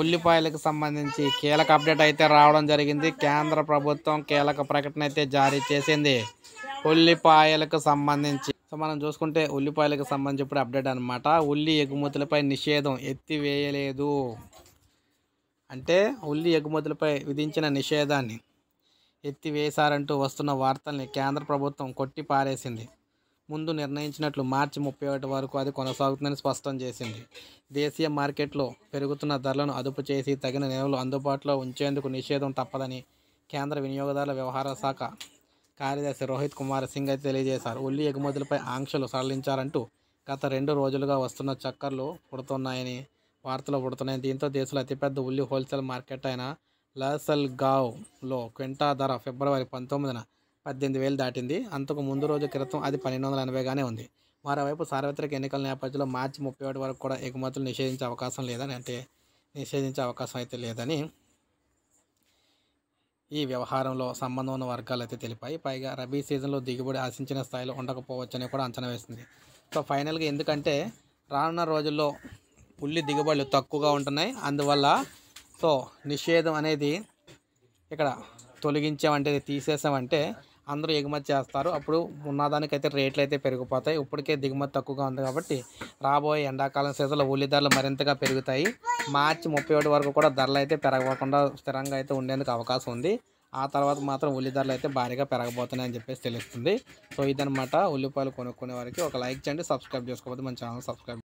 ఉల్లిపాయలకు సంబంధించి కీలక అప్డేట్ అయితే రావడం జరిగింది. కేంద్ర ప్రభుత్వం కీలక ప్రకటన అయితే జారీ చేసింది ఉల్లిపాయలకు సంబంధించి. సో మనం చూసుకుంటే ఉల్లిపాయలకు సంబంధించి ఇప్పుడు అప్డేట్ అనమాట. ఉల్లి ఎగుమతులపై నిషేధం ఎత్తివేయలేదు. అంటే ఉల్లి ఎగుమతులపై విధించిన నిషేధాన్ని ఎత్తివేశారంటూ వస్తున్న వార్తల్ని కేంద్ర ప్రభుత్వం కొట్టి పారేసింది. ముందు నిర్ణయించినట్లు మార్చి 31 వరకు అది కొనసాగుతుందని స్పష్టం చేసింది. దేశీయ మార్కెట్లో పెరుగుతున్న ధరలను అదుపు చేసి తగిన నిల్వలు అందుబాటులో ఉంచేందుకు నిషేధం తప్పదని కేంద్ర వినియోగదారుల వ్యవహారాల శాఖ కార్యదర్శి రోహిత్ కుమార్ సింగ్ అయితే తెలియజేశారు. ఉల్లి ఎగుమతులపై ఆంక్షలు సడలించారంటూ గత 2 రోజులుగా వస్తున్న చక్కర్లు పుడుతున్నాయని వార్తలు పుడుతున్నాయి. దీంతో దేశంలో అతిపెద్ద ఉల్లి హోల్సేల్ మార్కెట్ అయిన లాసల్గావ్లో క్వింటా ధర ఫిబ్రవరి 19న 18,000 దాటింది. అంతకు ముందు రోజు క్రితం అది 1280గానే ఉంది. మరోవైపు సార్వత్రిక ఎన్నికల నేపథ్యంలో మార్చి 31 వరకు కూడా ఎగుమతులు నిషేధించే అవకాశం అయితే లేదని ఈ వ్యవహారంలో సంబంధం ఉన్న వర్గాలు అయితే తెలిపాయి. పైగా రబీ సీజన్లో దిగుబడి ఆశించిన స్థాయిలో ఉండకపోవచ్చని కూడా అంచనా వేసింది. సో ఫైనల్గా ఎందుకంటే రానున్న రోజుల్లో ఉల్లి దిగుబడులు తక్కువగా ఉంటున్నాయి. అందువల్ల సో నిషేధం అనేది ఇక్కడ తొలగించామంటే తీసేసామంటే అందరూ ఎగుమతి చేస్తారు. అప్పుడు ఉన్నదానికైతే రేట్లు అయితే పెరిగిపోతాయి. ఇప్పటికే దిగుమతి తక్కువగా ఉంది కాబట్టి రాబోయే ఎండాకాలం సీజన్లో ఉల్లి ధరలు మరింతగా పెరుగుతాయి. మార్చి 31 వరకు కూడా ధరలు అయితే పెరగకుండా స్థిరంగా అయితే ఉండేందుకు అవకాశం ఉంది. ఆ తర్వాత మాత్రం ఉల్లి ధరలు అయితే భారీగా పెరగబోతున్నాయి అని చెప్పేసి తెలుస్తుంది. సో ఇదనమాట ఉల్లిపాయలు కొనుక్కునే వారికి ఒక లైక్ చేయండి. సబ్స్క్రైబ్ చేసుకోకపోతే మన ఛానల్ సబ్స్క్రైబ్